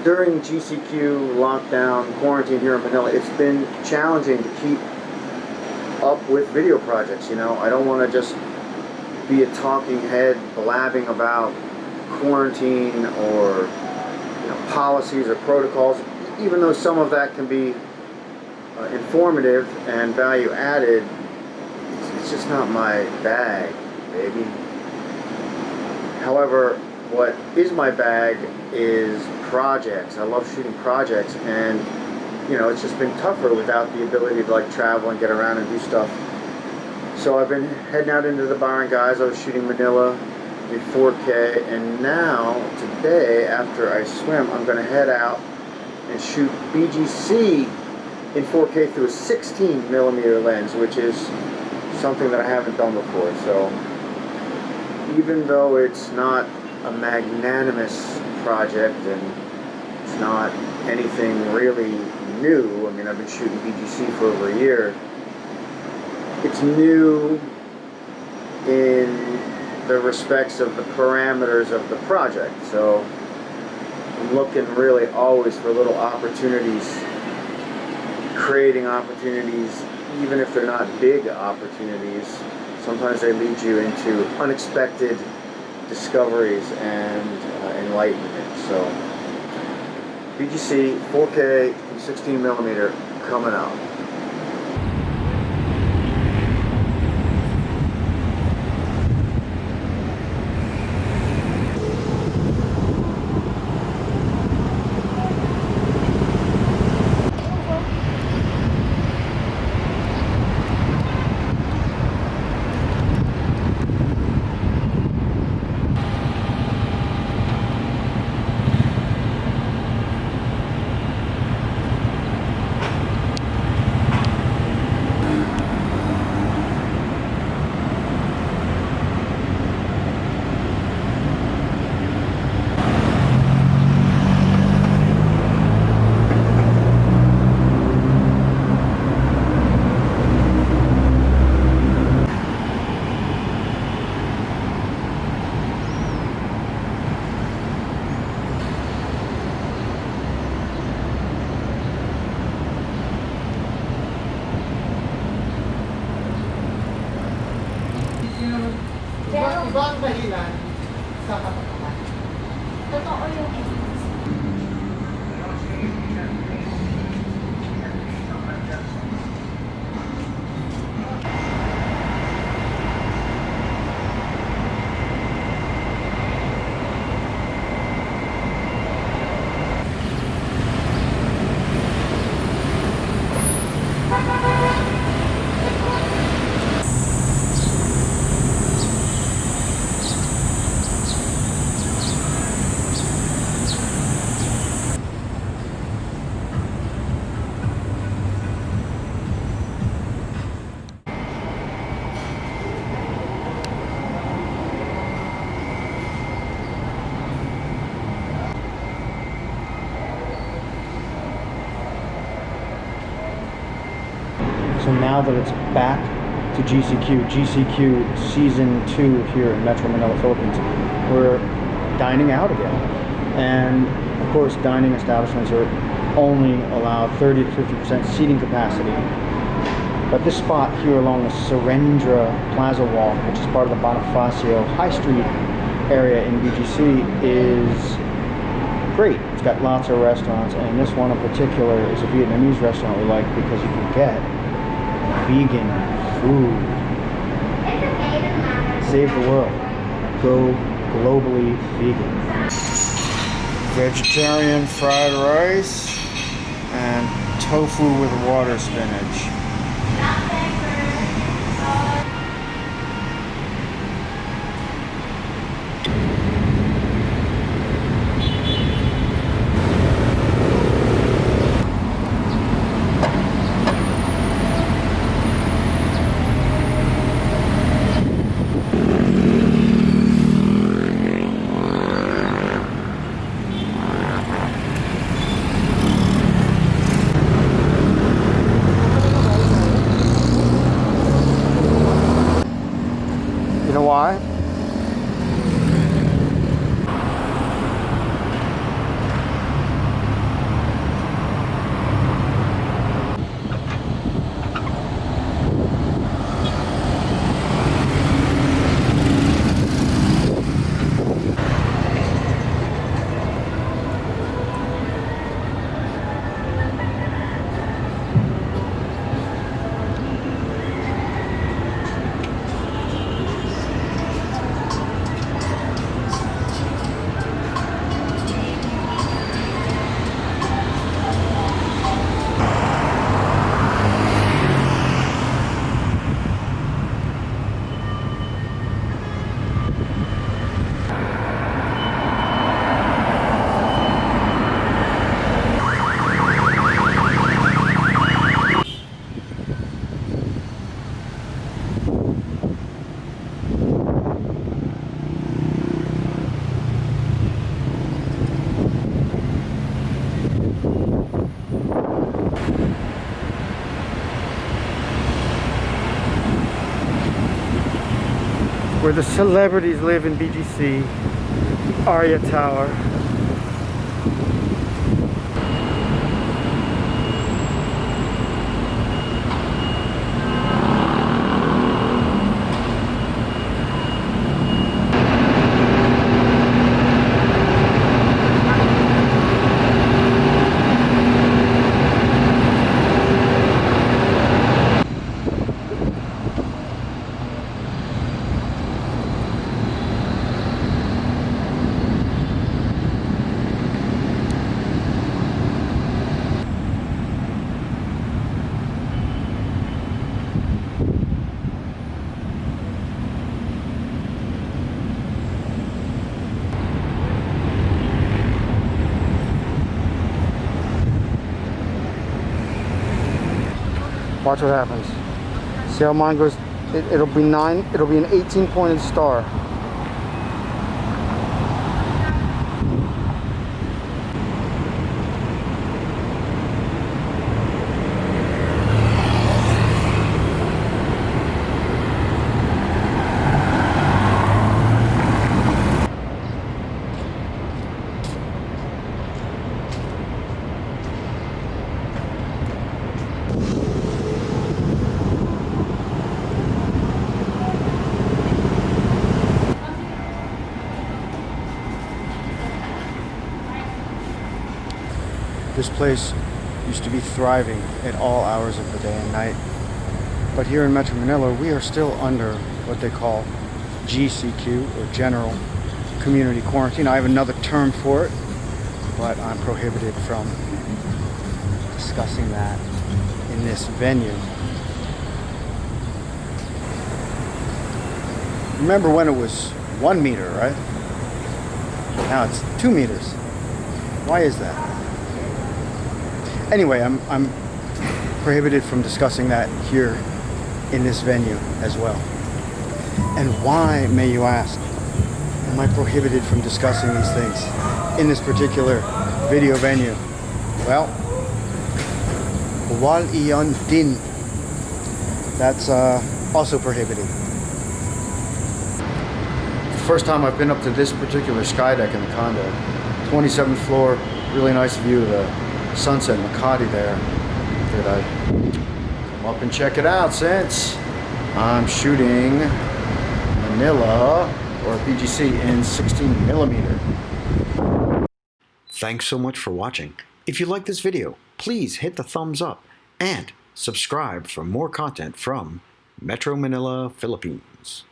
during GCQ lockdown quarantine here in Manila, it's been challenging to keep up with video projects. You know, I don't want to just be a talking head blabbing about quarantine or policies or protocols, even though some of that can be informative and value added. It's just not my bag, baby. However, what is my bag is projects. I love shooting projects, and it's just been tougher without the ability to like travel and get around and do stuff. So I've been heading out into the barangays. I was shooting Manila in 4K, and now today after I swim, I'm going to head out and shoot BGC in 4K through a 16mm lens, which is something that I haven't done before. So even though it's not a magnanimous project and it's not anything really new, I mean, I've been shooting BGC for over a year, it's new in the respects of the parameters of the project. So I'm looking really always for little opportunities, creating opportunities, even if they're not big opportunities. Sometimes they lead you into unexpected discoveries and enlightenment. So BGC 4K 16mm coming out. Iba ang dahilan sa kapakanan. Totoo yung So now that it's back to GCQ Season 2 here in Metro Manila Philippines, we're dining out again. And of course, dining establishments are only allowed 30 to 50% seating capacity. But this spot here along the Syrendra Plaza walk, which is part of the Bonifacio High Street area in BGC, is great. It's got lots of restaurants, and this one in particular is a Vietnamese restaurant we like because you can get vegan food. Save the world. Go globally vegan. Vegetarian fried rice and tofu with water spinach. where the celebrities live in BGC, Arya Tower. Watch what happens. See how mine goes? It'll be 9. It'll be an 18-pointed star. This place used to be thriving at all hours of the day and night. But here in Metro Manila, we are still under what they call GCQ, or General Community Quarantine. I have another term for it, but I'm prohibited from discussing that in this venue. Remember when it was 1 meter, right? Now it's 2 meters. Why is that? Anyway, I'm prohibited from discussing that here in this venue as well. And why, may you ask, am I prohibited from discussing these things in this particular video venue? Well, wal iyon din. That's also prohibited. The first time I've been up to this particular sky deck in the condo. 27th floor, really nice view of the sunset Makati there. Figured I'd come up and check it out since I'm shooting Manila, or BGC, in 16mm. Thanks so much for watching. If you like this video, please hit the thumbs up and subscribe for more content from Metro Manila Philippines.